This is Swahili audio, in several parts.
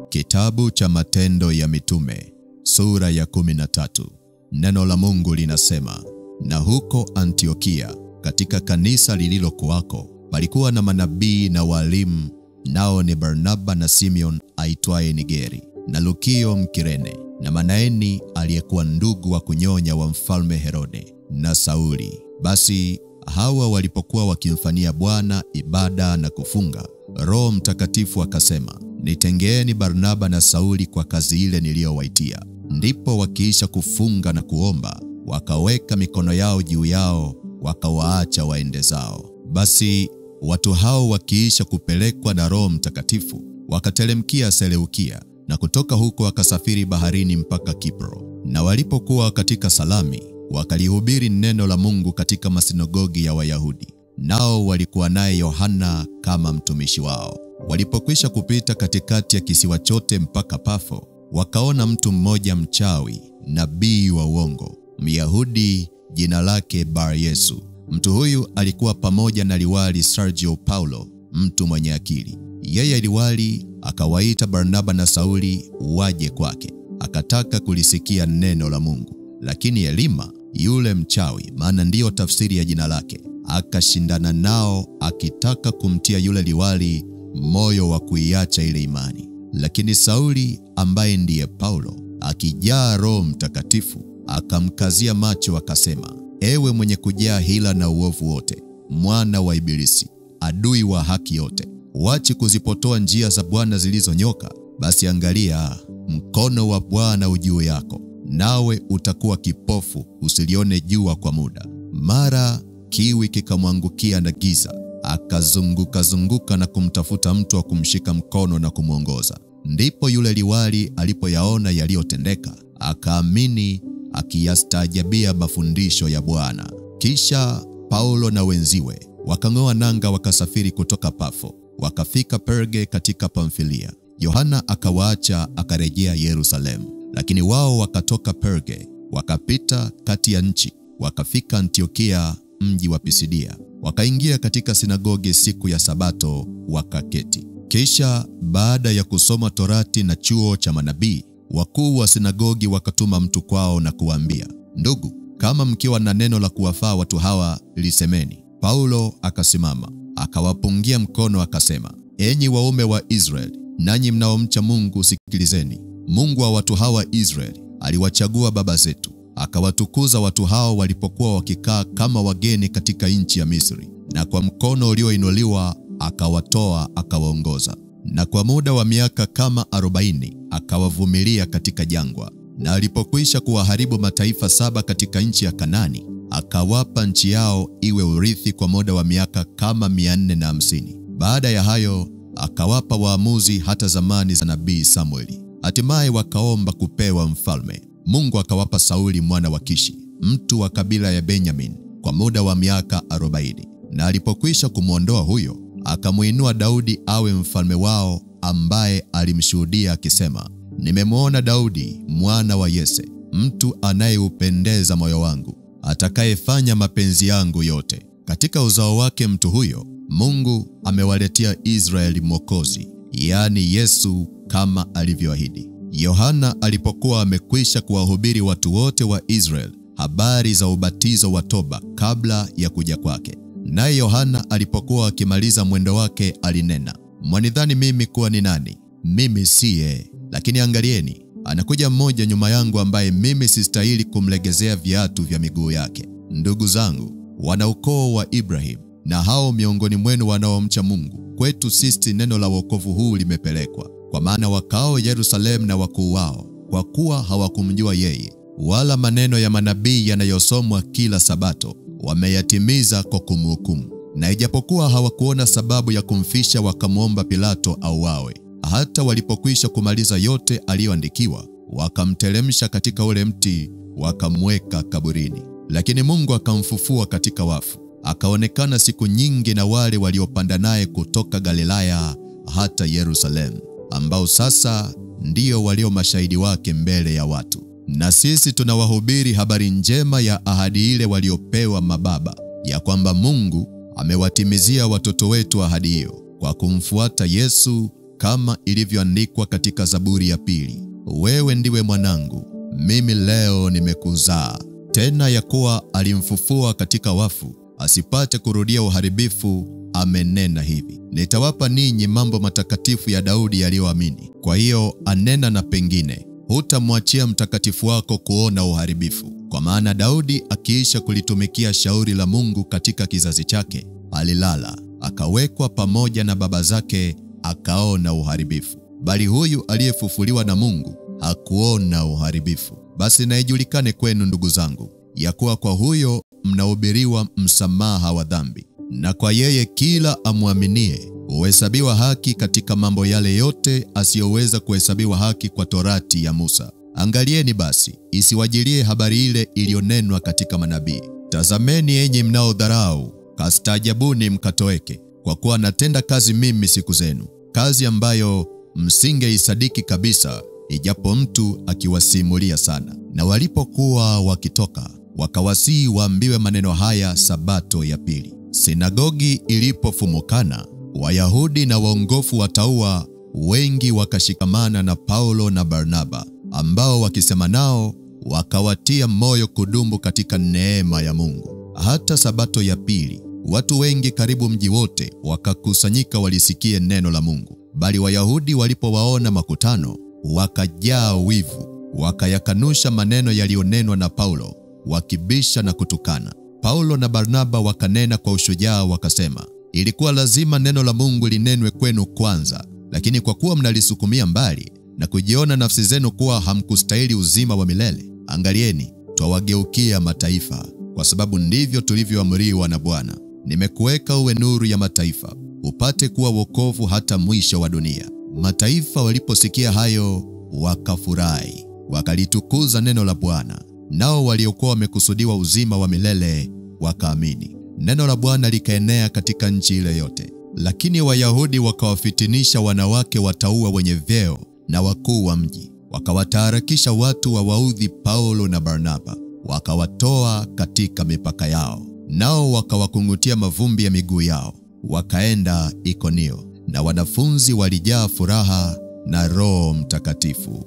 Kitabu cha Matendo ya Mitume, sura ya 13. Neno la Mungu linasema, na huko Antiokia, katika kanisa lililokuwako, palikuwa na manabii na walimu, nao ni Barnaba na Simeon aitwaye Nigeri, na Lukio Mkirene, na Manaeni aliyekuwa ndugu wa kunyonya wa mfalme Herode, na Sauli. Basi hawa walipokuwa wakimfanyia Bwana ibada na kufunga, Roho Mtakatifu akasema, nitengeeni Barnaba na Sauli kwa kazi ile niliyowaitia. Ndipo wakiisha kufunga na kuomba, wakaweka mikono yao juu yao, wakawaacha waende zao. Basi watu hao wakiisha kupelekwa na Roho Mtakatifu, wakatelemkia Seleukia, na kutoka huko wakasafiri baharini mpaka Kipro. Na walipokuwa katika Salami, wakalihubiri neno la Mungu katika masinagogi ya Wayahudi. Nao walikuwa naye Yohana kama mtumishi wao. Walipokwisha kupita katikati ya kisiwa chote mpaka Pafo, wakaona mtu mmoja mchawi, nabii wa uongo, Myahudi, jina lake Bar-Yesu. Mtu huyu alikuwa pamoja na liwali Sergio Paulo, mtu mwenye akili. Yeye liwali akawaita Barnaba na Sauli waje kwake, akataka kulisikia neno la Mungu. Lakini Elima, yule mchawi, maana ndiyo tafsiri ya jina lake, akashindana nao, akitaka kumtia yule liwali moyo wa kuiacha ile imani. Lakini Sauli, ambaye ndiye Paulo, akijaa Roho Mtakatifu, akamkazia macho akasema, ewe mwenye kujaa hila na uovu wote, mwana wa Ibilisi, adui wa haki yote, wachi kuzipotoa njia za Bwana zilizonyoka. Basi angalia, mkono wa Bwana ujuu yako, nawe utakuwa kipofu usilione jua kwa muda. Mara kiwi kikamwangukia na giza, akazunguka na kumtafuta mtu wa kumshika mkono na kumwongoza. Ndipo yule liwali alipoyaona yaliyotendeka, akaamini, akiyastaajabia mafundisho ya Bwana. Kisha Paulo na wenziwe wakang'oa nanga, wakasafiri kutoka Pafo, wakafika Perge katika Pamfilia. Yohana akawaacha, akarejea Yerusalemu. Lakini wao wakatoka Perge, wakapita kati ya nchi, wakafika Antiokia, mji wa Pisidia. Wakaingia katika sinagogi siku ya Sabato, wakaketi. Kisha baada ya kusoma Torati na chuo cha manabii, wakuu wa sinagogi wakatuma mtu kwao na kuwaambia, ndugu, kama mkiwa na neno la kuwafaa watu hawa, lisemeni. Paulo akasimama, akawapungia mkono, akasema, enyi waume wa Israeli, nanyi mnaomcha Mungu, sikilizeni. Mungu wa watu hawa Israeli aliwachagua baba zetu, akawatukuza watu hao walipokuwa wakikaa kama wageni katika nchi ya Misri, na kwa mkono ulioinuliwa akawatoa, akawaongoza. Na kwa muda wa miaka kama 40 akawavumilia katika jangwa. Na alipokwisha kuwaharibu mataifa 7 katika nchi ya Kanaani, akawapa nchi yao iwe urithi kwa muda wa miaka kama 450. Baada ya hayo akawapa waamuzi hata zamani za nabii Samueli. Hatimaye wakaomba kupewa mfalme. Mungu akawapa Sauli mwana wa Kishi, mtu wa kabila ya Benyamin, kwa muda wa miaka 40. Na alipokwisha kumwondoa huyo, akamuinua Daudi awe mfalme wao, ambaye alimshuhudia akisema, nimemwona Daudi mwana wa Yese, mtu anayeupendeza moyo wangu, atakayefanya mapenzi yangu yote. Katika uzao wake mtu huyo, Mungu amewaletea Israeli mwokozi, yaani Yesu, kama alivyoahidi. Yohana alipokuwa amekwisha kuwahubiri watu wote wa Israeli habari za ubatizo wa toba kabla ya kuja kwake. Naye Yohana alipokuwa akimaliza mwendo wake alinena, mwanidhani mimi kuwa ni nani? Mimi siye, lakini angalieni, anakuja mmoja nyuma yangu ambaye mimi sistahili kumlegezea viatu vya miguu yake. Ndugu zangu, wana ukoo wa Ibrahim, na hao miongoni mwenu wanaomcha Mungu, kwetu sisi neno la wokovu huu limepelekwa. Kwa maana wakao Yerusalemu na wakuu wao, kwa kuwa hawakumjua yeye, wala maneno ya manabii yanayosomwa kila Sabato, wameyatimiza kwa kumhukumu. Na ijapokuwa hawakuona sababu ya kumfisha, wakamwomba Pilato auawe. Hata walipokwisha kumaliza yote aliyoandikiwa, wakamteremsha katika ule mti, wakamweka kaburini. Lakini Mungu akamfufua katika wafu, akaonekana siku nyingi na wale waliopanda naye kutoka Galilaya hata Yerusalemu, ambao sasa ndio walio mashahidi wake mbele ya watu. Na sisi tunawahubiri habari njema ya ahadi ile waliopewa mababa, ya kwamba Mungu amewatimizia watoto wetu ahadi hiyo, kwa kumfuata Yesu kama ilivyoandikwa katika Zaburi ya 2, wewe ndiwe mwanangu, mimi leo nimekuzaa. Tena ya kuwa alimfufua katika wafu, asipate kurudia uharibifu, amenena hivi, nitawapa ninyi mambo matakatifu ya Daudi yaliyoamini. Kwa hiyo anena na pengine, hutamwachia mtakatifu wako kuona uharibifu. Kwa maana Daudi akiisha kulitumikia shauri la Mungu katika kizazi chake, alilala, akawekwa pamoja na baba zake, akaona uharibifu. Bali huyu aliyefufuliwa na Mungu hakuona uharibifu. Basi na ijulikane kwenu ndugu zangu, ya kuwa kwa huyo mnahubiriwa msamaha wa dhambi, na kwa yeye kila amwaminie huhesabiwa haki katika mambo yale yote asiyoweza kuhesabiwa haki kwa torati ya Musa. Angalieni basi, isiwajilie habari ile iliyonenwa katika manabii, tazameni enyi mnaodharau, kastaajabuni mkatoweke, kwa kuwa natenda kazi mimi siku zenu, kazi ambayo msingeisadiki kabisa, ijapo mtu akiwasimulia sana. Na walipokuwa wakitoka, wakawasihi waambiwe maneno haya Sabato ya pili. Sinagogi ilipofumukana, Wayahudi na waongofu wataua wengi wakashikamana na Paulo na Barnaba, ambao wakisema nao wakawatia moyo kudumu katika neema ya Mungu. Hata Sabato ya pili, watu wengi karibu mji wote wakakusanyika walisikie neno la Mungu. Bali Wayahudi walipowaona makutano, wakajaa wivu, wakayakanusha maneno yaliyonenwa na Paulo, wakibisha na kutukana. Paulo na Barnaba wakanena kwa ushujaa wakasema, ilikuwa lazima neno la Mungu linenwe kwenu kwanza, lakini kwa kuwa mnalisukumia mbali na kujiona nafsi zenu kuwa hamkustahili uzima wa milele, angalieni, twawageukia mataifa, kwa sababu ndivyo tulivyoamriwa na Bwana, nimekuweka uwe nuru ya mataifa, upate kuwa wokovu hata mwisho wa dunia. Mataifa waliposikia hayo wakafurahi, wakalitukuza neno la Bwana. Nao waliokuwa wamekusudiwa uzima wa milele wakaamini. Neno la Bwana likaenea katika nchi ile yote. Lakini Wayahudi wakawafitinisha wanawake wataua wenye vyeo na wakuu wa mji, wakawataharakisha watu wawaudhi Paulo na Barnaba, wakawatoa katika mipaka yao. Nao wakawakung'utia mavumbi ya miguu yao, wakaenda Ikonio, na wanafunzi walijaa furaha na Roho Mtakatifu.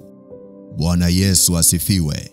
Bwana Yesu asifiwe.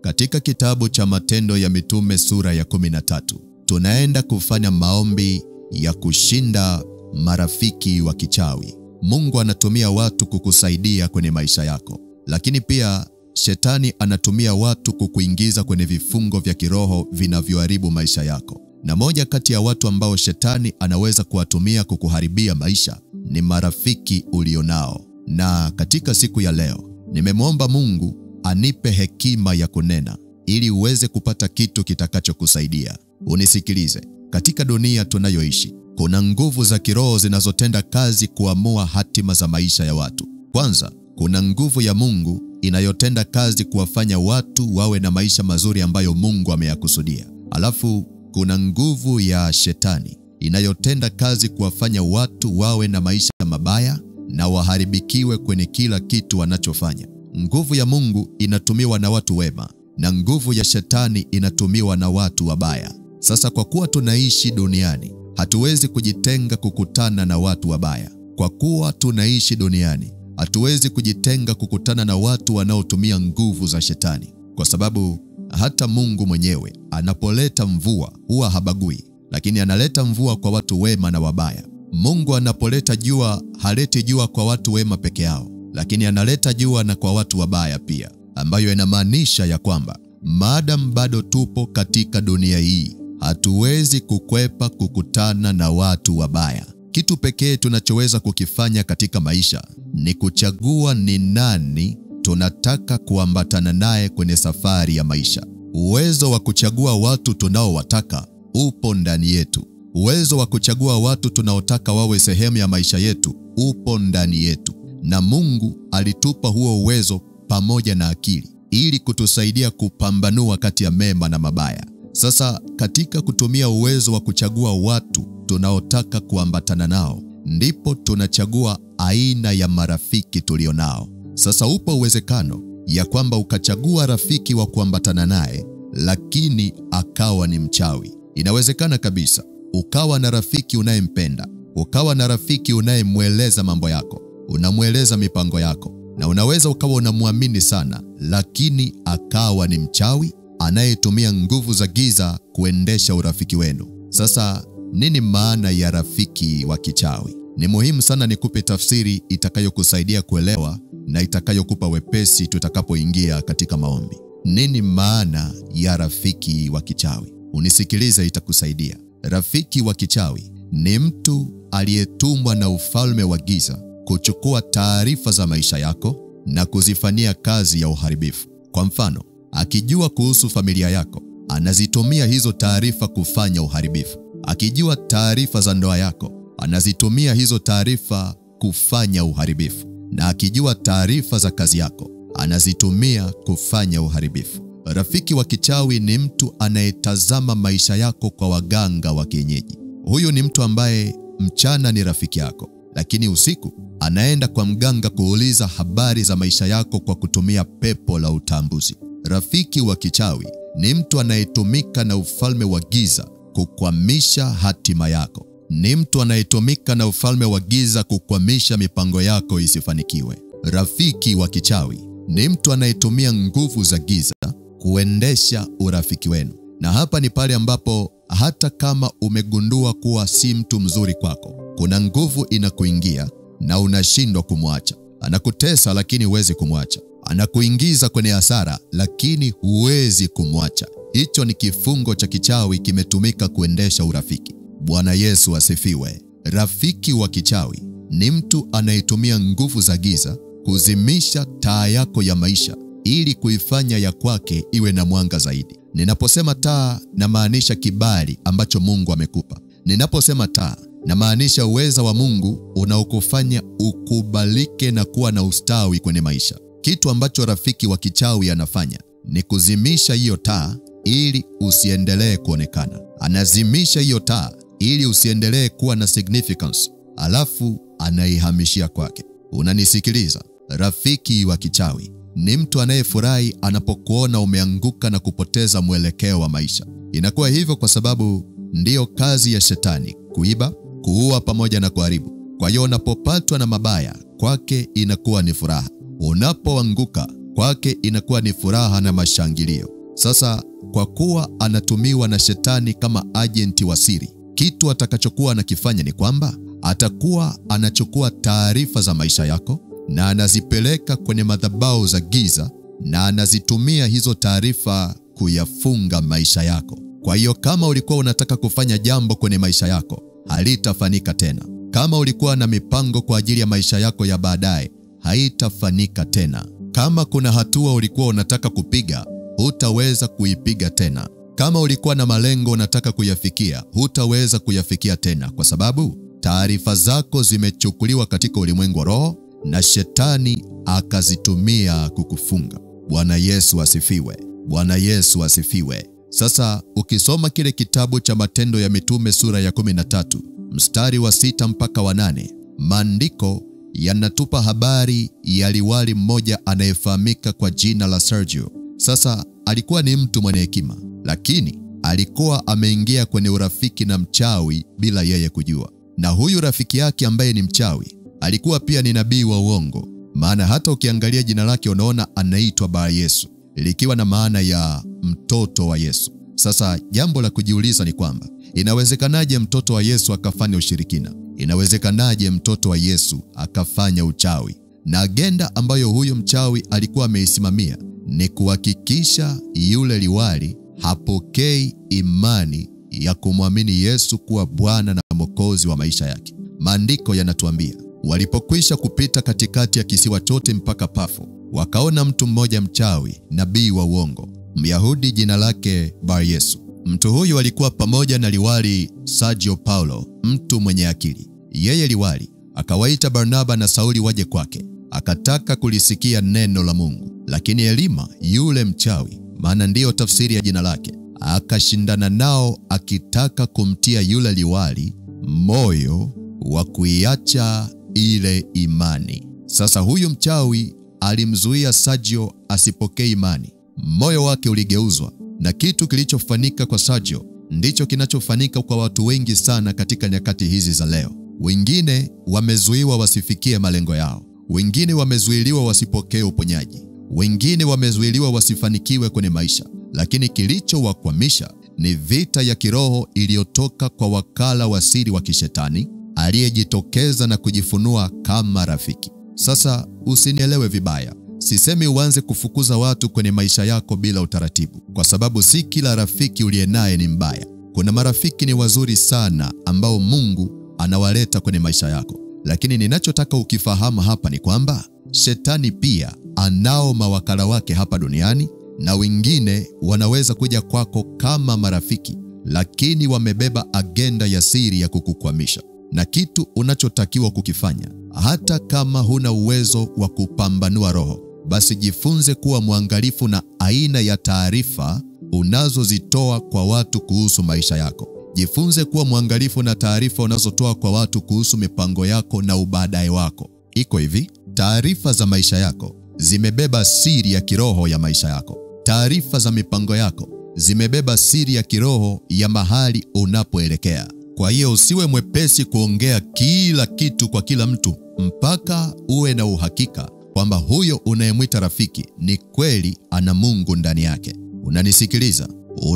Katika kitabu cha Matendo ya Mitume sura ya 13, tunaenda kufanya maombi ya kushinda marafiki wa kichawi. Mungu anatumia watu kukusaidia kwenye maisha yako, lakini pia Shetani anatumia watu kukuingiza kwenye vifungo vya kiroho vinavyoharibu maisha yako. Na moja kati ya watu ambao Shetani anaweza kuwatumia kukuharibia maisha ni marafiki ulionao. Na katika siku ya leo, nimemwomba Mungu anipe hekima ya kunena ili uweze kupata kitu kitakachokusaidia. Unisikilize. Katika dunia tunayoishi, kuna nguvu za kiroho zinazotenda kazi kuamua hatima za maisha ya watu. Kwanza, kuna nguvu ya Mungu inayotenda kazi kuwafanya watu wawe na maisha mazuri ambayo Mungu ameyakusudia. Alafu kuna nguvu ya Shetani inayotenda kazi kuwafanya watu wawe na maisha mabaya na waharibikiwe kwenye kila kitu wanachofanya. Nguvu ya Mungu inatumiwa na watu wema na nguvu ya Shetani inatumiwa na watu wabaya. Sasa kwa kuwa tunaishi duniani, hatuwezi kujitenga kukutana na watu wabaya. Kwa kuwa tunaishi duniani, hatuwezi kujitenga kukutana na watu wanaotumia nguvu za Shetani, kwa sababu hata Mungu mwenyewe anapoleta mvua huwa habagui, lakini analeta mvua kwa watu wema na wabaya. Mungu anapoleta jua haleti jua kwa watu wema peke yao, lakini analeta jua na kwa watu wabaya pia, ambayo inamaanisha ya kwamba maadamu bado tupo katika dunia hii, hatuwezi kukwepa kukutana na watu wabaya. Kitu pekee tunachoweza kukifanya katika maisha ni kuchagua ni nani tunataka kuambatana naye kwenye safari ya maisha. Uwezo wa kuchagua watu tunaowataka upo ndani yetu. Uwezo wa kuchagua watu tunaotaka wawe sehemu ya maisha yetu upo ndani yetu. Na Mungu alitupa huo uwezo pamoja na akili ili kutusaidia kupambanua kati ya mema na mabaya. Sasa katika kutumia uwezo wa kuchagua watu tunaotaka kuambatana nao, ndipo tunachagua aina ya marafiki tulionao. Sasa upo uwezekano ya kwamba ukachagua rafiki wa kuambatana naye, lakini akawa ni mchawi. Inawezekana kabisa ukawa na rafiki unayempenda, ukawa na rafiki unayemweleza mambo yako, unamweleza mipango yako, na unaweza ukawa unamwamini sana, lakini akawa ni mchawi anayetumia nguvu za giza kuendesha urafiki wenu. Sasa nini maana ya rafiki wa kichawi? Ni muhimu sana nikupe tafsiri itakayokusaidia kuelewa na itakayokupa wepesi tutakapoingia katika maombi. Nini maana ya rafiki wa kichawi? Unisikilize, itakusaidia. Rafiki wa kichawi ni mtu aliyetumwa na ufalme wa giza kuchukua taarifa za maisha yako na kuzifanyia kazi ya uharibifu. Kwa mfano, akijua kuhusu familia yako, anazitumia hizo taarifa kufanya uharibifu. Akijua taarifa za ndoa yako, anazitumia hizo taarifa kufanya uharibifu. Na akijua taarifa za kazi yako, anazitumia kufanya uharibifu. Rafiki wa kichawi ni mtu anayetazama maisha yako kwa waganga wa kienyeji. Huyu ni mtu ambaye mchana ni rafiki yako, lakini usiku anaenda kwa mganga kuuliza habari za maisha yako kwa kutumia pepo la utambuzi. Rafiki wa kichawi ni mtu anayetumika na ufalme wa giza kukwamisha hatima yako. Ni mtu anayetumika na ufalme wa giza kukwamisha mipango yako isifanikiwe. Rafiki wa kichawi ni mtu anayetumia nguvu za giza kuendesha urafiki wenu. Na hapa ni pale ambapo hata kama umegundua kuwa si mtu mzuri kwako, kuna nguvu inakuingia na unashindwa kumwacha. Anakutesa lakini huwezi kumwacha. Anakuingiza kwenye hasara lakini huwezi kumwacha. Hicho ni kifungo cha kichawi kimetumika kuendesha urafiki. Bwana Yesu asifiwe. Rafiki wa kichawi ni mtu anayetumia nguvu za giza kuzimisha taa yako ya maisha ili kuifanya ya kwake iwe na mwanga zaidi. Ninaposema taa, namaanisha kibali ambacho Mungu amekupa. Ninaposema taa, namaanisha uweza wa Mungu unaokufanya ukubalike na kuwa na ustawi kwenye maisha. Kitu ambacho rafiki wa kichawi anafanya ni kuzimisha hiyo taa ili usiendelee kuonekana. Anazimisha hiyo taa ili usiendelee kuwa na significance, alafu anaihamishia kwake. Unanisikiliza? Rafiki wa kichawi ni mtu anayefurahi anapokuona umeanguka na kupoteza mwelekeo wa maisha. Inakuwa hivyo kwa sababu ndiyo kazi ya shetani: kuiba, kuua pamoja na kuharibu. Kwa hiyo unapopatwa na mabaya, kwake inakuwa ni furaha. Unapoanguka, kwake inakuwa ni furaha na mashangilio. Sasa kwa kuwa anatumiwa na shetani kama ajenti wa siri, kitu atakachokuwa anakifanya ni kwamba atakuwa anachukua taarifa za maisha yako na anazipeleka kwenye madhabahu za giza na anazitumia hizo taarifa kuyafunga maisha yako. Kwa hiyo kama ulikuwa unataka kufanya jambo kwenye maisha yako, halitafanyika tena. Kama ulikuwa na mipango kwa ajili ya maisha yako ya baadaye, haitafanyika tena. Kama kuna hatua ulikuwa unataka kupiga, hutaweza kuipiga tena. Kama ulikuwa na malengo unataka kuyafikia, hutaweza kuyafikia tena, kwa sababu taarifa zako zimechukuliwa katika ulimwengu wa roho na shetani akazitumia kukufunga. Bwana Yesu asifiwe. Bwana Yesu asifiwe. Sasa ukisoma kile kitabu cha Matendo ya Mitume sura ya 13 mstari wa 6 mpaka wa 8, maandiko yanatupa habari ya liwali mmoja anayefahamika kwa jina la Sergio. Sasa alikuwa ni mtu mwenye hekima, lakini alikuwa ameingia kwenye urafiki na mchawi bila yeye kujua. Na huyu rafiki yake ambaye ni mchawi alikuwa pia ni nabii wa uongo, maana hata ukiangalia jina lake unaona anaitwa Bar Yesu, likiwa na maana ya mtoto wa Yesu. Sasa jambo la kujiuliza ni kwamba inawezekanaje mtoto wa Yesu akafanya ushirikina? Inawezekanaje mtoto wa Yesu akafanya uchawi? Na agenda ambayo huyo mchawi alikuwa ameisimamia ni kuhakikisha yule liwali hapokei imani ya kumwamini Yesu kuwa Bwana na Mwokozi wa maisha yake. Maandiko yanatuambia walipokwisha kupita katikati ya kisiwa chote mpaka Pafo, wakaona mtu mmoja mchawi, nabii wa uongo, Myahudi, jina lake Bar Yesu. Mtu huyu alikuwa pamoja na liwali Sergio Paulo, mtu mwenye akili. Yeye liwali akawaita Barnaba na Sauli waje kwake, akataka kulisikia neno la Mungu. Lakini Elima, yule mchawi, maana ndiyo tafsiri ya jina lake, akashindana nao akitaka kumtia yule liwali moyo wa kuiacha ile imani. Sasa huyu mchawi alimzuia Sergio asipokee imani. Moyo wake uligeuzwa, na kitu kilichofanyika kwa Sergio ndicho kinachofanyika kwa watu wengi sana katika nyakati hizi za leo. Wengine wamezuiwa wasifikie malengo yao. Wengine wamezuiliwa wasipokee uponyaji. Wengine wamezuiliwa wasifanikiwe kwenye maisha. Lakini kilichowakwamisha ni vita ya kiroho iliyotoka kwa wakala wa siri wa kishetani aliyejitokeza na kujifunua kama rafiki. Sasa usinielewe vibaya. Sisemi uanze kufukuza watu kwenye maisha yako bila utaratibu, kwa sababu si kila rafiki uliye naye ni mbaya. Kuna marafiki ni wazuri sana ambao Mungu anawaleta kwenye maisha yako. Lakini ninachotaka ukifahamu hapa ni kwamba shetani pia anao mawakala wake hapa duniani, na wengine wanaweza kuja kwako kama marafiki, lakini wamebeba agenda ya siri ya kukukwamisha. Na kitu unachotakiwa kukifanya, hata kama huna uwezo wa kupambanua roho, basi jifunze kuwa mwangalifu na aina ya taarifa unazozitoa kwa watu kuhusu maisha yako. Jifunze kuwa mwangalifu na taarifa unazotoa kwa watu kuhusu mipango yako na ubaadaye wako. Iko hivi, taarifa za maisha yako zimebeba siri ya kiroho ya maisha yako. Taarifa za mipango yako zimebeba siri ya kiroho ya mahali unapoelekea. Kwa hiyo usiwe mwepesi kuongea kila kitu kwa kila mtu, mpaka uwe na uhakika kwamba huyo unayemwita rafiki ni kweli ana Mungu ndani yake. Unanisikiliza?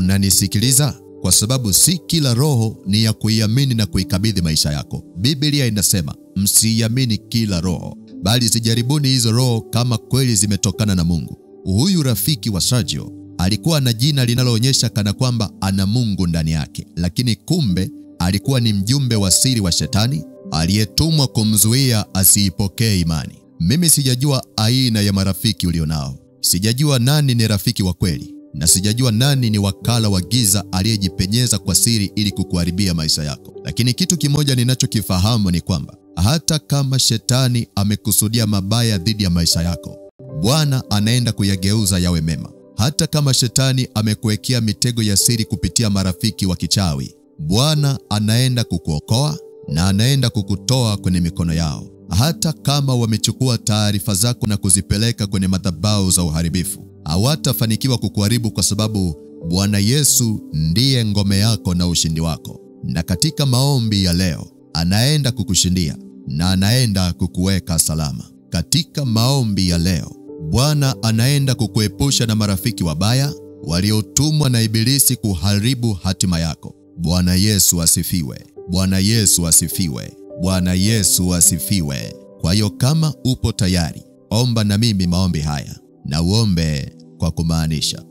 Unanisikiliza? Kwa sababu si kila roho ni ya kuiamini na kuikabidhi maisha yako. Biblia inasema, msiamini kila roho, bali zijaribuni hizo roho kama kweli zimetokana na Mungu. Huyu rafiki wa Sergio alikuwa na jina linaloonyesha kana kwamba ana Mungu ndani yake, lakini kumbe alikuwa ni mjumbe wa siri wa shetani aliyetumwa kumzuia asiipokee imani. Mimi sijajua aina ya marafiki ulionao. Sijajua nani ni rafiki wa kweli, na sijajua nani ni wakala wa giza aliyejipenyeza kwa siri ili kukuharibia maisha yako. Lakini kitu kimoja ninachokifahamu ni kwamba hata kama shetani amekusudia mabaya dhidi ya maisha yako, Bwana anaenda kuyageuza yawe mema. Hata kama shetani amekuwekea mitego ya siri kupitia marafiki wa kichawi, Bwana anaenda kukuokoa na anaenda kukutoa kwenye mikono yao. Hata kama wamechukua taarifa zako na kuzipeleka kwenye madhabahu za uharibifu, hawatafanikiwa kukuharibu, kwa sababu Bwana Yesu ndiye ngome yako na ushindi wako. Na katika maombi ya leo, anaenda kukushindia na anaenda kukuweka salama. Katika maombi ya leo, Bwana anaenda kukuepusha na marafiki wabaya waliotumwa na Ibilisi kuharibu hatima yako. Bwana Yesu asifiwe. Bwana Yesu asifiwe. Bwana Yesu asifiwe. Kwa hiyo kama upo tayari, omba na mimi maombi haya, na uombe kwa kumaanisha.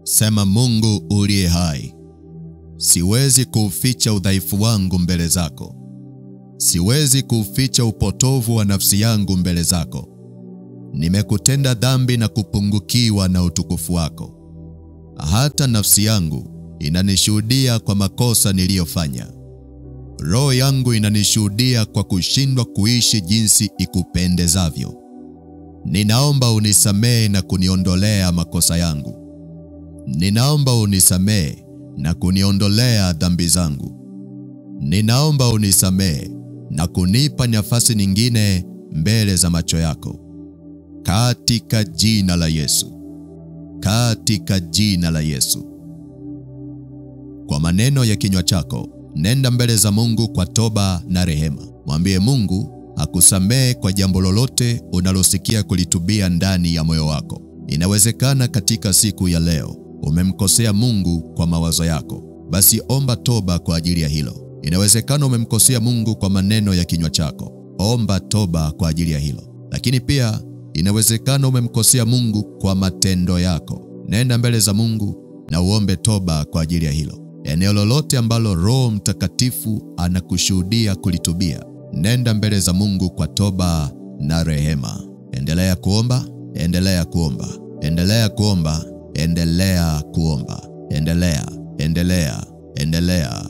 Sema: Mungu uliye hai, siwezi kuuficha udhaifu wangu mbele zako. Siwezi kuuficha upotovu wa nafsi yangu mbele zako. Nimekutenda dhambi na kupungukiwa na utukufu wako. Hata nafsi yangu inanishuhudia kwa makosa niliyofanya. Roho yangu inanishuhudia kwa kushindwa kuishi jinsi ikupendezavyo. Ninaomba unisamehe na kuniondolea makosa yangu. Ninaomba unisamehe na kuniondolea dhambi zangu. Ninaomba unisamehe na kunipa nafasi nyingine mbele za macho yako. Katika jina la Yesu. Katika jina la Yesu. Kwa maneno ya kinywa chako, nenda mbele za Mungu kwa toba na rehema. Mwambie Mungu akusamehe kwa jambo lolote unalosikia kulitubia ndani ya moyo wako. Inawezekana katika siku ya leo umemkosea Mungu kwa mawazo yako. Basi omba toba kwa ajili ya hilo. Inawezekana umemkosea Mungu kwa maneno ya kinywa chako. Omba toba kwa ajili ya hilo. Lakini pia inawezekana umemkosea Mungu kwa matendo yako. Nenda mbele za Mungu na uombe toba kwa ajili ya hilo. Eneo lolote ambalo Roho Mtakatifu anakushuhudia kulitubia, nenda mbele za Mungu kwa toba na rehema. Endelea kuomba, endelea kuomba, endelea kuomba, endelea kuomba, endelea.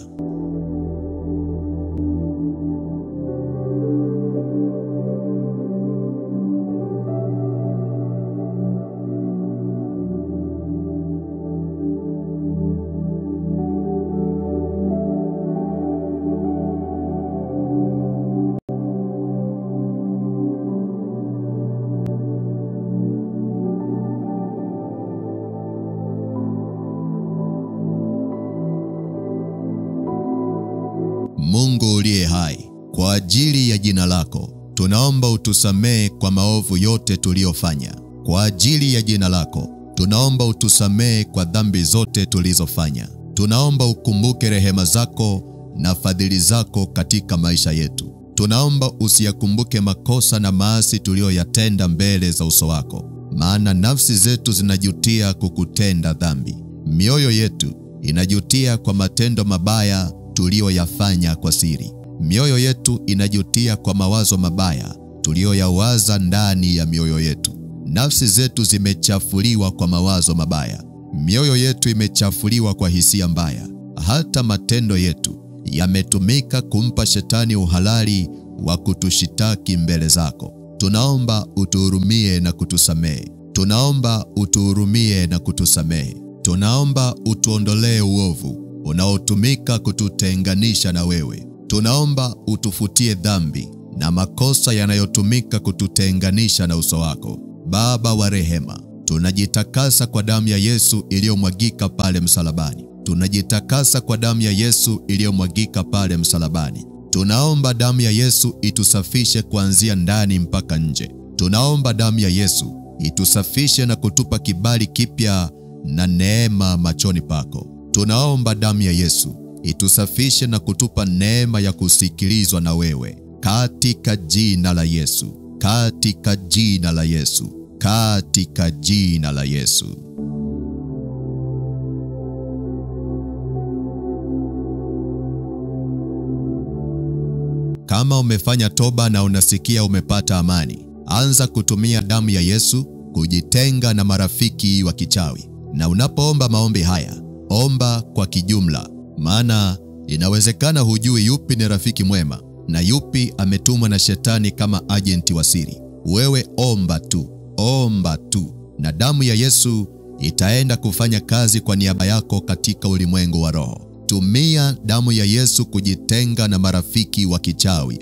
jina lako, tunaomba utusamehe kwa maovu yote tuliyofanya. Kwa ajili ya jina lako, tunaomba utusamehe kwa dhambi zote tulizofanya. Tunaomba ukumbuke rehema zako na fadhili zako katika maisha yetu. Tunaomba usiyakumbuke makosa na maasi tuliyoyatenda mbele za uso wako, maana nafsi zetu zinajutia kukutenda dhambi. Mioyo yetu inajutia kwa matendo mabaya tuliyoyafanya kwa siri. Mioyo yetu inajutia kwa mawazo mabaya tuliyoyawaza ndani ya mioyo yetu. Nafsi zetu zimechafuliwa kwa mawazo mabaya. Mioyo yetu imechafuliwa kwa hisia mbaya. Hata matendo yetu yametumika kumpa shetani uhalali wa kutushitaki mbele zako. Tunaomba utuhurumie na kutusamehe. Tunaomba utuhurumie na kutusamehe. Tunaomba utuondolee uovu unaotumika kututenganisha na wewe. Tunaomba utufutie dhambi na makosa yanayotumika kututenganisha na uso wako. Baba wa rehema, tunajitakasa kwa damu ya Yesu iliyomwagika pale msalabani. Tunajitakasa kwa damu ya Yesu iliyomwagika pale msalabani. Tunaomba damu ya Yesu itusafishe kuanzia ndani mpaka nje. Tunaomba damu ya Yesu itusafishe na kutupa kibali kipya na neema machoni pako. Tunaomba damu ya Yesu itusafishe na kutupa neema ya kusikilizwa na wewe, katika jina la Yesu, katika jina la Yesu, katika jina la Yesu. Kama umefanya toba na unasikia umepata amani, anza kutumia damu ya Yesu kujitenga na marafiki wa kichawi. Na unapoomba maombi haya, omba kwa kijumla, maana inawezekana hujui yupi ni rafiki mwema na yupi ametumwa na shetani kama ajenti wa siri. Wewe omba tu, na damu ya Yesu itaenda kufanya kazi kwa niaba yako katika ulimwengu wa roho. Tumia damu ya Yesu kujitenga na marafiki wa kichawi.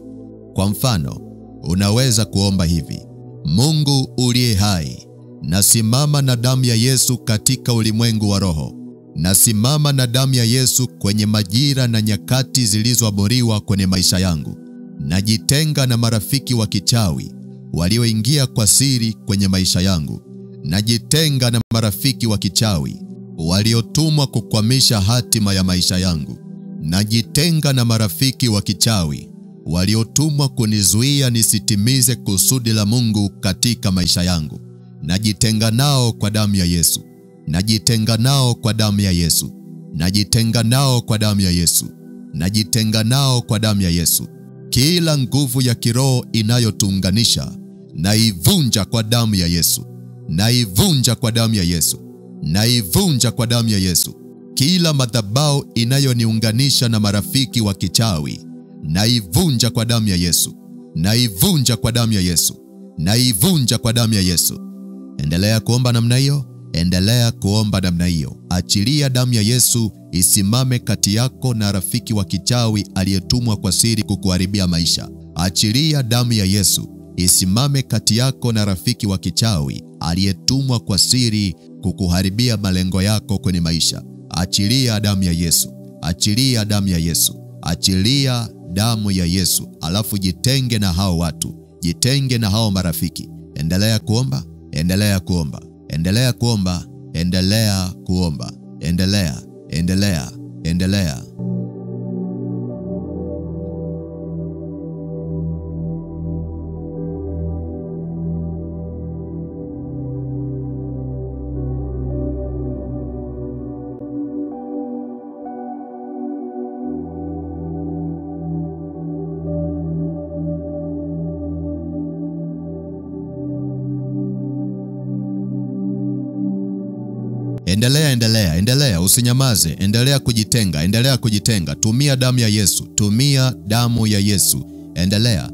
Kwa mfano, unaweza kuomba hivi: Mungu uliye hai, nasimama na damu ya Yesu katika ulimwengu wa roho. Nasimama na damu ya Yesu kwenye majira na nyakati zilizoamuriwa kwenye maisha yangu. Najitenga na marafiki wa kichawi walioingia kwa siri kwenye maisha yangu. Najitenga na marafiki wa kichawi waliotumwa kukwamisha hatima ya maisha yangu. Najitenga na marafiki wa kichawi waliotumwa kunizuia nisitimize kusudi la Mungu katika maisha yangu. Najitenga nao kwa damu ya Yesu. Najitenga nao kwa damu ya Yesu. Najitenga nao kwa damu ya Yesu. Najitenga nao kwa damu ya Yesu. Kila nguvu ya kiroho inayotuunganisha, naivunja kwa damu ya Yesu. Naivunja kwa damu ya Yesu. Naivunja kwa damu ya Yesu. Kila madhabahu inayoniunganisha na marafiki wa kichawi, naivunja kwa damu ya Yesu. Naivunja kwa damu ya Yesu. Naivunja kwa damu ya Yesu. Endelea kuomba namna hiyo. Endelea kuomba namna hiyo. Achilia damu ya Yesu isimame kati yako na rafiki wa kichawi aliyetumwa kwa siri kukuharibia maisha. Achilia damu ya Yesu isimame kati yako na rafiki wa kichawi aliyetumwa kwa siri kukuharibia malengo yako kwenye maisha. Achilia damu ya Yesu. Achilia damu ya Yesu. Achilia damu ya Yesu. Alafu jitenge na hao watu. Jitenge na hao marafiki. Endelea kuomba. Endelea kuomba. Endelea kuomba. Endelea kuomba. Endelea. Endelea. Endelea, usinyamaze. Endelea kujitenga. Tumia damu ya Yesu. Tumia damu ya Yesu. Endelea.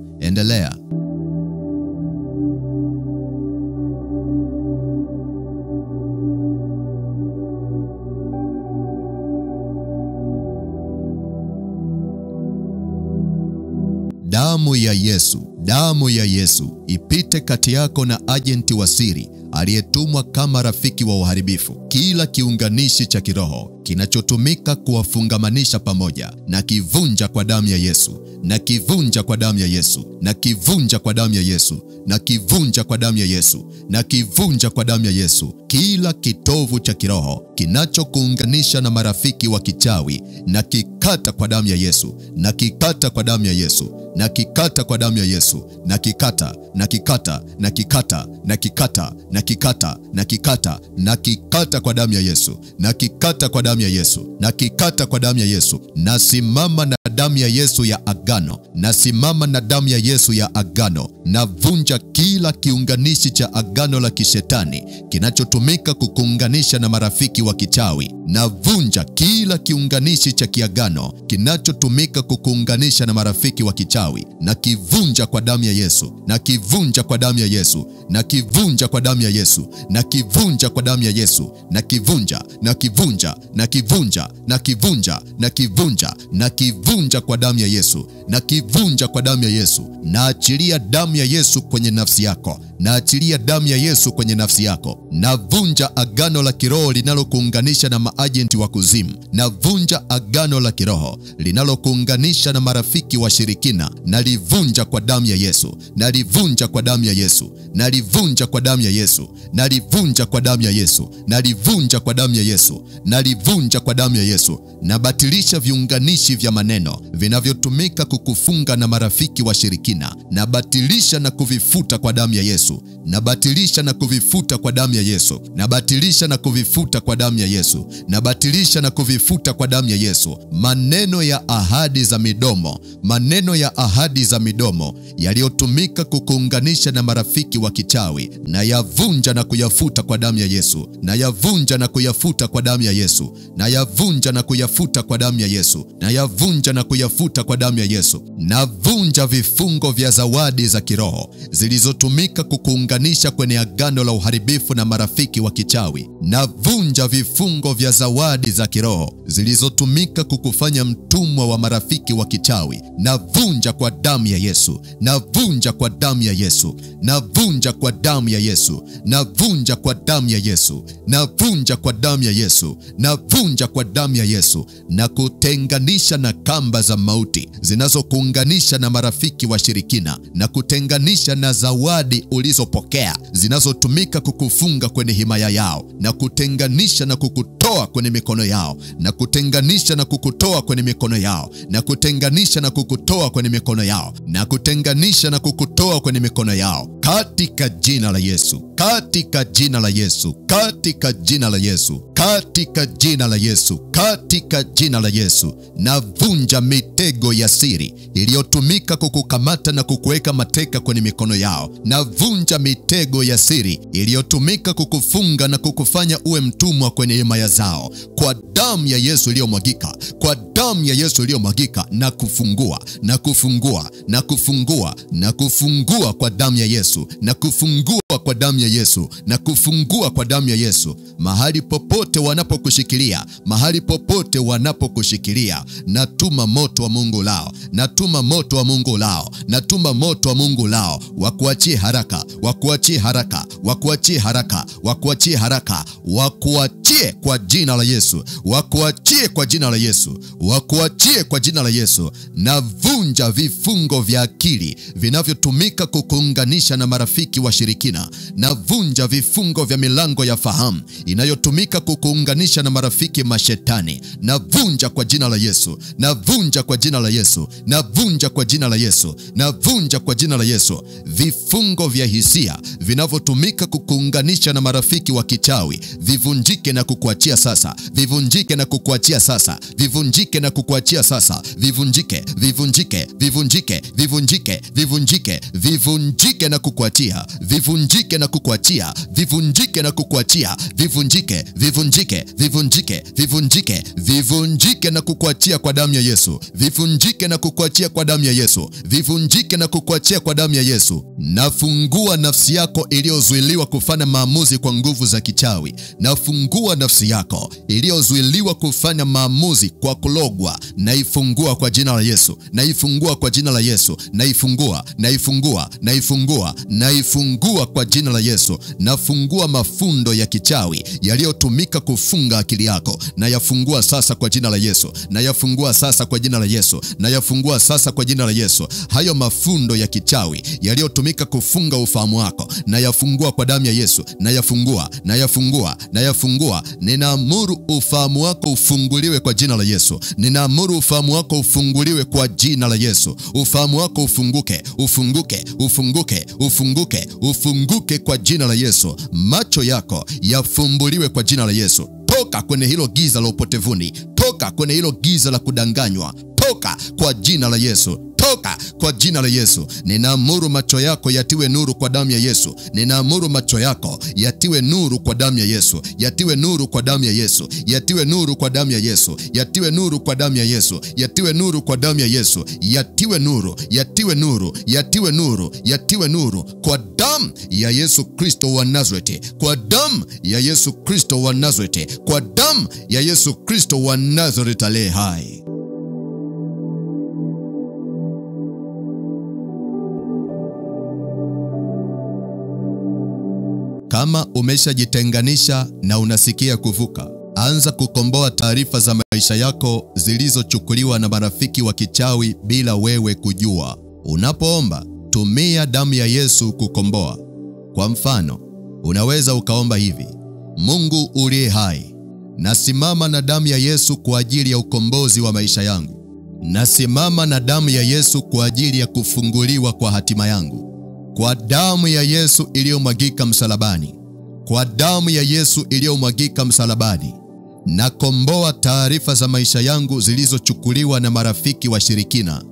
Damu ya Yesu ipite kati yako na ajenti wa siri aliyetumwa kama rafiki wa uharibifu. Kila kiunganishi cha kiroho kinachotumika kuwafungamanisha pamoja, na kivunja kwa damu ya Yesu, na kivunja kwa damu ya Yesu, na kivunja kwa damu ya Yesu, na kivunja kwa damu ya Yesu, na kivunja kwa damu ya Yesu. Kila kitovu cha kiroho kinachokuunganisha na marafiki wa kichawi, na kikata kwa damu ya Yesu, na kikata kwa damu ya Yesu, na kikata kwa damu ya Yesu, na kikata, na kikata, na kikata, na kikata, na kikata, na kikata, na kikata kwa damu ya Yesu, na kikata kwa damu ya Yesu, na kikata kwa damu ya Yesu. Nasimama na damu ya Yesu ya agano, nasimama na damu ya Yesu ya agano. Navunja kila kiunganishi cha agano la kishetani kinachotumika kukuunganisha na marafiki wa kichawi. Navunja kila kiunganishi cha kiagano kinachotumika kukuunganisha na marafiki wa kichawi, na kivunja kwa damu ya Yesu, na kivunja kwa damu ya Yesu, na kivunja kwa damu ya Yesu, na kivunja kwa damu ya Yesu, na kivunja, na kivunja, na kivunja, na kivunja, na kivunja, na kivunja kwa damu ya Yesu, na kivunja kwa damu ya Yesu. Naachilia damu ya Yesu kwenye nafsi yako, naachilia damu ya Yesu kwenye nafsi yako. Navunja agano la kiroho linalokuunganisha na maajenti wa kuzimu. Navunja agano la kiroho linalokuunganisha na marafiki washirikina. Nalivunja kwa damu ya Yesu, nalivunja kwa damu ya Yesu, nalivunja kwa damu ya Yesu, nalivunja kwa damu ya Yesu, nalivunja kwa damu ya Yesu, nalivunja kwa damu ya Yesu. Nabatilisha viunganishi vya maneno vinavyotumika kukufunga na marafiki washirikina. Nabatilisha na kuvifuta kwa damu ya Yesu, nabatilisha na kuvifuta kwa damu ya Yesu, nabatilisha na kuvifuta kwa damu ya Yesu, nabatilisha na kuvifuta kwa damu ya Yesu. Maneno ya ahadi za midomo, maneno ya ahadi za midomo yaliyotumika kukuunganisha na marafiki wa kichawi, na yavunja na kuyafuta kwa damu ya Yesu, na yavunja na kuyafuta kwa damu ya Yesu, na yavunja na kuyafuta kwa damu ya Yesu, na yavunja na kuyafuta kwa damu ya Yesu. Navunja vifungo vya zawadi za kiroho zilizotumika kukuunganisha kwenye agano la uharibifu na marafiki wa kichawi. Navunja vifungo vya zawadi za kiroho zilizotumika kukufanya mtumwa wa marafiki wa kichawi. Navunja kwa damu ya Yesu, navunja kwa damu ya Yesu, navunja kwa damu ya Yesu, navunja kwa damu ya Yesu, navunja kwa damu ya Yesu, navunja kwa damu ya Yesu. Na kutenganisha na kamba za mauti zinazokuunganisha na marafiki washirikina, na kutenganisha na zawadi ulizopokea zinazotumika kukufunga kwenye himaya yao, na kutenganisha na kukutoa kwenye mikono yao, na kutenganisha na kukutoa kwenye mikono yao, na kutenganisha na kukutoa kwenye mikono yao, na kutenganisha na kukutoa kwenye mikono yao, katika jina la Yesu, katika jina la Yesu, katika jina la Yesu, katika jina la Yesu, katika jina la Yesu. Navunja mitego ya siri iliyotumika kukukamata na kukuweka mateka kwenye mikono yao. Navunja mitego ya siri iliyotumika kukufunga na kukufanya uwe mtumwa kwenye himaya zao. Kwa damu ya Yesu iliyomwagika, kwa damu ya Yesu iliyomwagika, na kufungua, na kufungua, na kufungua, na kufungua kwa damu ya Yesu, na kufungua kwa damu ya Yesu, na kufungua kwa damu ya Yesu. Mahali popote wanapokushikilia, mahali popote wanapokushikilia, natuma moto wa Mungu lao, natuma moto wa Mungu lao, natuma moto wa Mungu lao. Wakuachie haraka, wakuachie haraka, wakuachie haraka, wakuachie haraka, wakuachie kwa jina la Yesu, wakuachie kwa jina la Yesu, wakuachie kwa jina la Yesu. Navunja vifungo vya akili vinavyotumika kukuunganisha na marafiki washirikina. Navunja vifungo vya milango ya fahamu inayotumika kukuunganisha na marafiki mashetani. Navunja kwa jina la Yesu, navunja kwa jina la Yesu, navunja kwa jina la Yesu, navunja kwa jina la Yesu. Vifungo vya hisia vinavyotumika kukuunganisha na marafiki wa kichawi, vivunjike na kukuachia sasa, vivunjike na kukuachia sasa, vivunjike na kukuachia sasa, vivunjike, vivunjike, vivunjike, vivunjike, vivunjike, vivunjike na kukuachia, vivunjike na kukuachia, vivunjike na kukuachia, vivunjike, vivunjike, vivunjike, vivunjike, vivunjike na kukuachia kwa damu ya Yesu, vivunjike na kukuachia kwa damu ya Yesu, vivunjike na kukuachia kwa damu ya Yesu. Nafungua nafsi yako iliyozuiliwa kufanya maamuzi kwa nguvu za kichawi. Nafungua nafsi yako iliyozuiliwa kufanya maamuzi kwa kulogwa. Naifungua kwa jina la Yesu. Naifungua kwa jina la Yesu. Naifungua kwa jina la Yesu. Nafungua mafundo ya kichawi yaliyotumika kufunga akili yako. Nayafungua sasa kwa jina la Yesu. Nayafungua sasa kwa jina la Yesu. Nayafungua sasa kwa jina la Yesu. Hayo mafundo ya kichawi yaliyotumika kufunga ufahamu wako, nayafungua kwa damu ya Yesu. Nayafungua. Ninaamuru ufahamu wako ufunguliwe kwa jina la Yesu. Ninaamuru ufahamu wako ufunguliwe kwa jina la Yesu. Ufahamu wako ufunguke kwa jina la Yesu. Macho yako yafumbuliwe kwa jina la Yesu. Toka kwenye hilo giza la upotevuni. Toka kwenye hilo giza la kudanganywa. Toka kwa jina la Yesu. Toka kwa jina la Yesu. Ninaamuru macho yako yatiwe nuru kwa damu ya Yesu. Ninaamuru macho yako yatiwe nuru kwa damu ya Yesu. Yatiwe nuru kwa damu ya Yesu. Yatiwe nuru kwa damu ya Yesu. Yatiwe nuru kwa damu ya Yesu. Yatiwe nuru kwa damu ya Yesu. Yatiwe nuru kwa damu ya Yesu Kristo wa Nazareti. Kwa damu ya Yesu Kristo wa Nazareti. Kwa damu ya Yesu Kristo wa Nazareti aliye hai. Kama umeshajitenganisha na unasikia kuvuka, anza kukomboa taarifa za maisha yako zilizochukuliwa na marafiki wa kichawi bila wewe kujua. Unapoomba, tumia damu ya Yesu kukomboa. Kwa mfano, unaweza ukaomba hivi: Mungu uliye hai, nasimama na damu ya Yesu kwa ajili ya ukombozi wa maisha yangu. Nasimama na damu ya Yesu kwa ajili ya kufunguliwa kwa hatima yangu. Kwa damu ya Yesu iliyomwagika msalabani. Kwa damu ya Yesu iliyomwagika msalabani. Nakomboa taarifa za maisha yangu zilizochukuliwa na marafiki washirikina.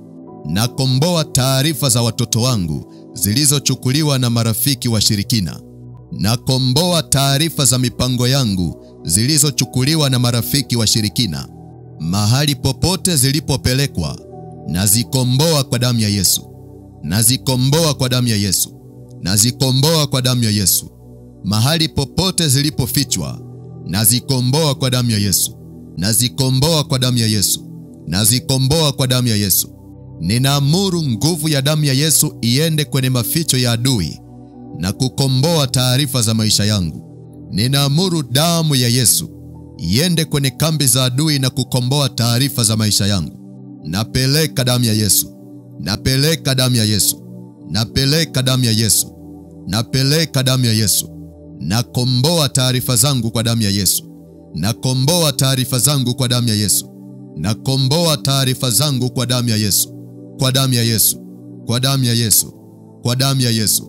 Nakomboa taarifa za watoto wangu zilizochukuliwa na marafiki washirikina. Nakomboa taarifa za mipango yangu zilizochukuliwa na marafiki washirikina. Mahali popote zilipopelekwa, nazikomboa kwa damu ya Yesu. Nazikomboa kwa damu ya Yesu. Nazikomboa kwa damu ya Yesu. Mahali popote zilipofichwa, nazikomboa kwa damu ya Yesu. Nazikomboa kwa damu ya Yesu. Nazikomboa kwa damu ya Yesu. Ninaamuru nguvu ya damu ya Yesu iende kwenye maficho ya adui na kukomboa taarifa za maisha yangu. Ninaamuru damu ya Yesu iende kwenye kambi za adui na kukomboa taarifa za maisha yangu. Napeleka damu ya Yesu. Napeleka damu ya Yesu. Napeleka damu ya Yesu. Napeleka damu ya Yesu. Nakomboa taarifa zangu kwa damu ya Yesu. Nakomboa taarifa zangu kwa damu ya Yesu. Nakomboa taarifa zangu kwa damu ya Yesu. Kwa damu ya Yesu. Kwa damu ya Yesu. Kwa damu ya Yesu.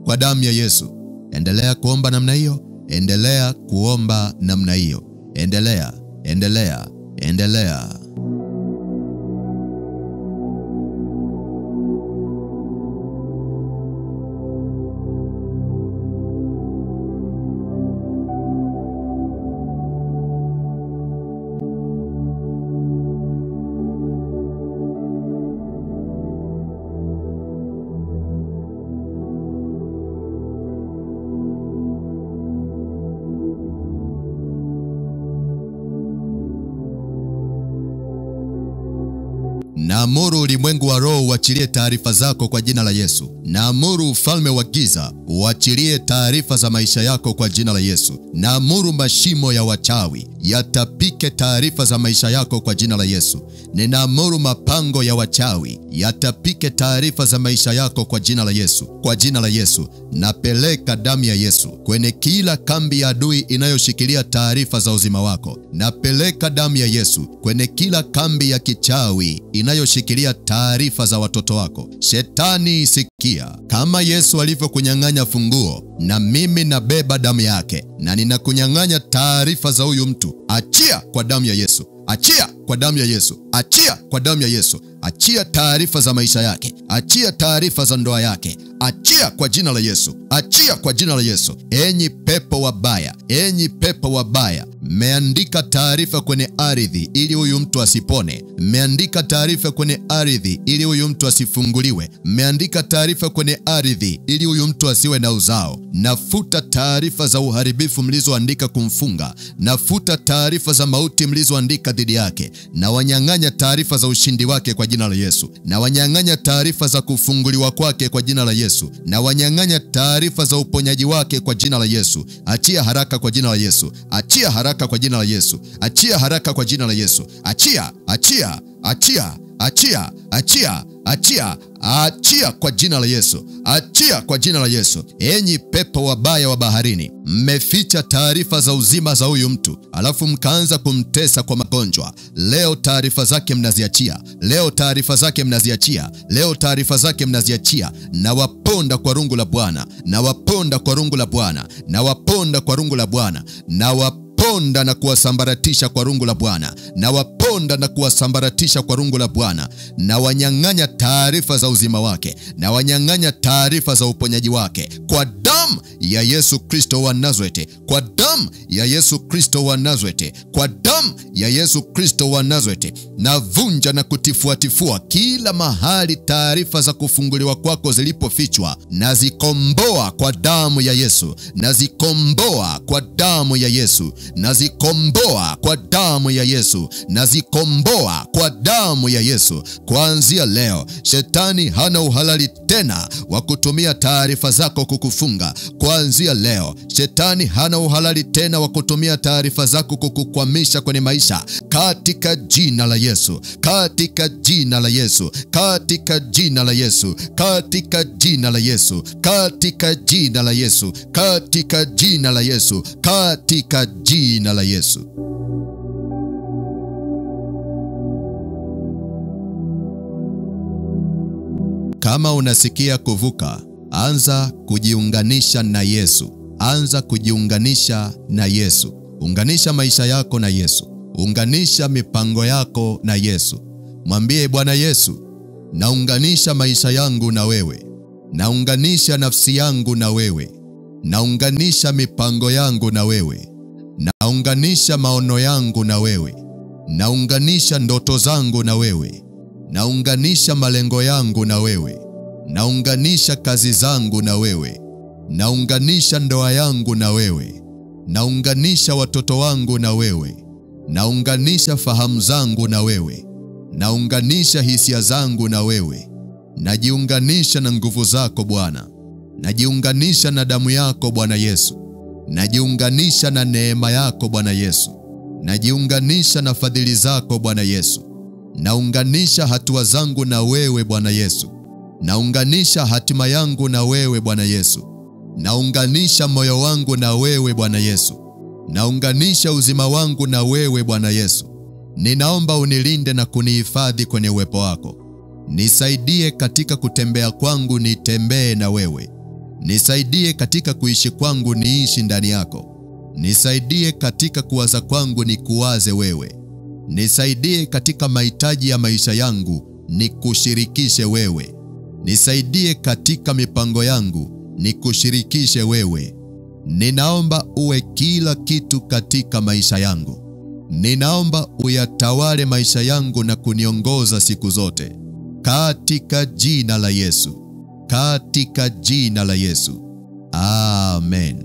Kwa damu ya Yesu. Endelea kuomba namna hiyo. Endelea kuomba namna hiyo. Endelea. Naamuru ulimwengu wa roho uachilie taarifa zako kwa jina la Yesu. Naamuru ufalme wa giza uachilie taarifa za maisha yako kwa jina la Yesu. Naamuru mashimo ya wachawi yatapike taarifa za maisha yako kwa jina la Yesu. Ninaamuru mapango ya wachawi yatapike taarifa za maisha yako kwa jina la Yesu. Kwa jina la Yesu, napeleka damu ya Yesu kwenye kila kambi ya adui inayoshikilia taarifa za uzima wako. Napeleka damu ya Yesu kwenye kila kambi ya kichawi inayoshikilia taarifa za watoto wako. Shetani, sikia. Kama Yesu alivyokunyang'anya funguo, na mimi nabeba damu yake na ninakunyang'anya taarifa za huyu mtu. Achia kwa damu ya Yesu. Achia kwa damu ya Yesu. Achia kwa damu ya Yesu. Achia taarifa za maisha yake. Achia taarifa za ndoa yake. Achia kwa jina la Yesu. Achia kwa jina la Yesu. Enyi pepo wabaya, enyi pepo wabaya, mmeandika taarifa kwenye ardhi ili huyu mtu asipone. Mmeandika taarifa kwenye ardhi ili huyu mtu asifunguliwe. Mmeandika taarifa kwenye ardhi ili huyu mtu asiwe na uzao. Nafuta taarifa za uharibifu mlizoandika kumfunga. Nafuta taarifa za mauti mlizoandika dhidi yake. Na wanyang'anya taarifa za ushindi wake kwa jina la Yesu. Na wanyang'anya taarifa za kufunguliwa kwake kwa jina la Yesu. Na wanyang'anya taarifa za uponyaji wake kwa jina la Yesu. Achia haraka kwa jina la Yesu. Achia haraka kwa jina la Yesu. Achia haraka kwa jina la Yesu. Achia, achia, achia, achia, achia, achia, achia kwa jina la Yesu. Achia kwa jina la Yesu. Enyi pepo wabaya wa baharini, mmeficha taarifa za uzima za huyu mtu, alafu mkaanza kumtesa kwa magonjwa. Leo taarifa zake mnaziachia. Leo taarifa zake mnaziachia. Leo taarifa zake mnaziachia. Na waponda kwa rungu la Bwana. Na waponda kwa rungu la Bwana. Na waponda kwa rungu la Bwana. Na waponda na kuwasambaratisha kwa rungu la Bwana. Na waponda na kuwasambaratisha kwa rungu la Bwana. Na wanyang'anya taarifa za uzima wake. Na wanyang'anya taarifa za uponyaji wake kwa damu ya Yesu Kristo wa Nazareti. Kwa damu ya Yesu Kristo wa Nazareti. Kwa damu ya Yesu Kristo wa Nazareti. Navunja na kutifuatifua kila mahali taarifa za kufunguliwa kwako zilipofichwa. Nazikomboa kwa damu ya Yesu. Nazikomboa kwa damu ya Yesu. Nazikomboa kwa damu ya Yesu. Nazikomboa kwa damu ya Yesu. Kuanzia leo, shetani hana uhalali tena wa kutumia taarifa zako kukufunga. Kuanzia leo, shetani hana uhalali tena wa kutumia taarifa zako kukukwamisha kwenye maisha. Katika jina la Yesu. Katika jina la Yesu. Katika jina la Yesu. Katika jina la Yesu. Katika jina la Yesu. Katika jina la Yesu. Katika jina la Yesu. Kama unasikia kuvuka, anza kujiunganisha na Yesu. Anza kujiunganisha na Yesu. Unganisha maisha yako na Yesu. Unganisha mipango yako na Yesu. Mwambie Bwana Yesu, naunganisha maisha yangu na wewe. Naunganisha nafsi yangu na wewe. Naunganisha mipango yangu na wewe. Naunganisha maono yangu na wewe. Naunganisha ndoto zangu na wewe. Naunganisha malengo yangu na wewe. Naunganisha kazi zangu na wewe. Naunganisha ndoa yangu na wewe. Naunganisha watoto wangu na wewe. Naunganisha fahamu zangu na wewe. Naunganisha hisia zangu na wewe. Najiunganisha na nguvu zako Bwana. Najiunganisha na damu yako Bwana Yesu. Najiunganisha na neema yako Bwana Yesu. Najiunganisha na fadhili zako Bwana Yesu. Naunganisha hatua zangu na wewe Bwana Yesu. Naunganisha hatima yangu na wewe Bwana Yesu. Naunganisha moyo wangu na wewe Bwana Yesu. Naunganisha uzima wangu na wewe Bwana Yesu. Ninaomba unilinde na kunihifadhi kwenye uwepo wako. Nisaidie katika kutembea kwangu, nitembee na wewe. Nisaidie katika kuishi kwangu, niishi ndani yako. Nisaidie katika kuwaza kwangu, nikuwaze wewe. Nisaidie katika mahitaji ya maisha yangu, nikushirikishe wewe. Nisaidie katika mipango yangu, nikushirikishe wewe. Ninaomba uwe kila kitu katika maisha yangu. Ninaomba uyatawale maisha yangu na kuniongoza siku zote. Katika jina la Yesu. Katika jina la Yesu. Amen.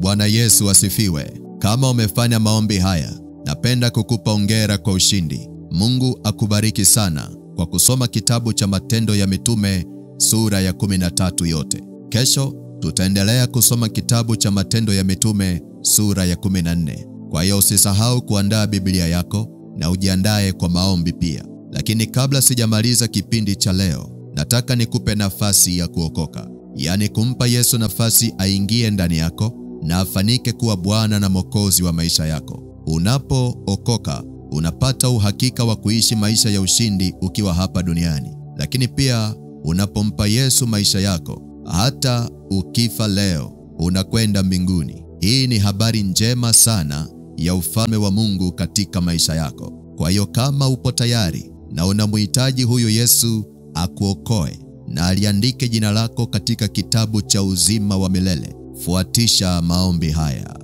Bwana Yesu asifiwe. Kama umefanya maombi haya, napenda kukupa hongera kwa ushindi. Mungu akubariki sana kwa kusoma kitabu cha Matendo ya Mitume sura ya 13 yote. Kesho tutaendelea kusoma kitabu cha Matendo ya Mitume sura ya 14. Kwa hiyo usisahau kuandaa Biblia yako na ujiandae kwa maombi pia. Lakini kabla sijamaliza kipindi cha leo, nataka nikupe nafasi ya kuokoka. Yaani kumpa Yesu nafasi aingie ndani yako na afanike kuwa Bwana na Mwokozi wa maisha yako. Unapookoka, unapata uhakika wa kuishi maisha ya ushindi ukiwa hapa duniani. Lakini pia unapompa Yesu maisha yako, hata ukifa leo, unakwenda mbinguni. Hii ni habari njema sana ya ufalme wa Mungu katika maisha yako. Kwa hiyo kama upo tayari na unamhitaji huyu Yesu akuokoe na aliandike jina lako katika kitabu cha uzima wa milele, fuatisha maombi haya.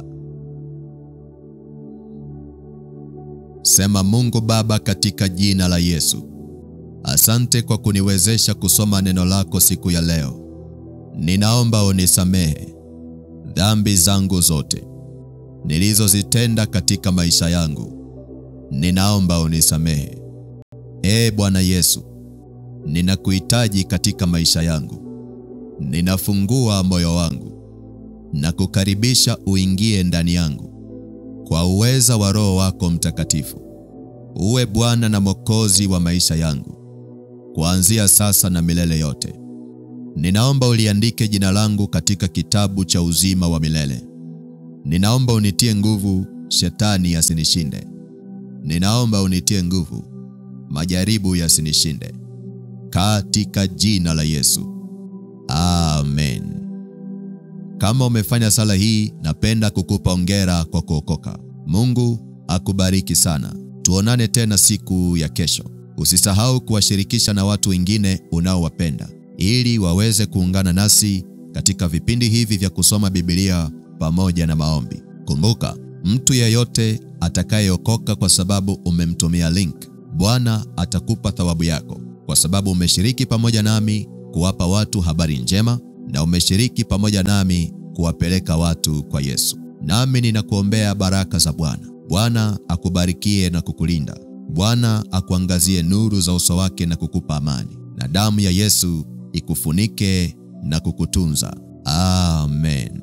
Sema: Mungu Baba, katika jina la Yesu, asante kwa kuniwezesha kusoma neno lako siku ya leo. Ninaomba unisamehe dhambi zangu zote nilizozitenda katika maisha yangu. Ninaomba unisamehe. Bwana Yesu, ninakuhitaji katika maisha yangu. Ninafungua moyo wangu na kukaribisha uingie ndani yangu kwa uweza wa Roho wako Mtakatifu. Uwe Bwana na Mwokozi wa maisha yangu kuanzia sasa na milele yote. Ninaomba uliandike jina langu katika kitabu cha uzima wa milele. Ninaomba unitie nguvu shetani asinishinde. Ninaomba unitie nguvu majaribu yasinishinde, katika jina la Yesu. Amen. Kama umefanya sala hii, napenda kukupa hongera kwa kuokoka. Mungu akubariki sana. Tuonane tena siku ya kesho. Usisahau kuwashirikisha na watu wengine unaowapenda ili waweze kuungana nasi katika vipindi hivi vya kusoma Biblia pamoja na maombi. Kumbuka, mtu yeyote atakayeokoka kwa sababu umemtumia link, Bwana atakupa thawabu yako, kwa sababu umeshiriki pamoja nami kuwapa watu habari njema na umeshiriki pamoja nami kuwapeleka watu kwa Yesu. Nami ninakuombea baraka za Bwana. Bwana akubarikie na kukulinda. Bwana akuangazie nuru za uso wake na kukupa amani, na damu ya Yesu ikufunike na kukutunza. Amen.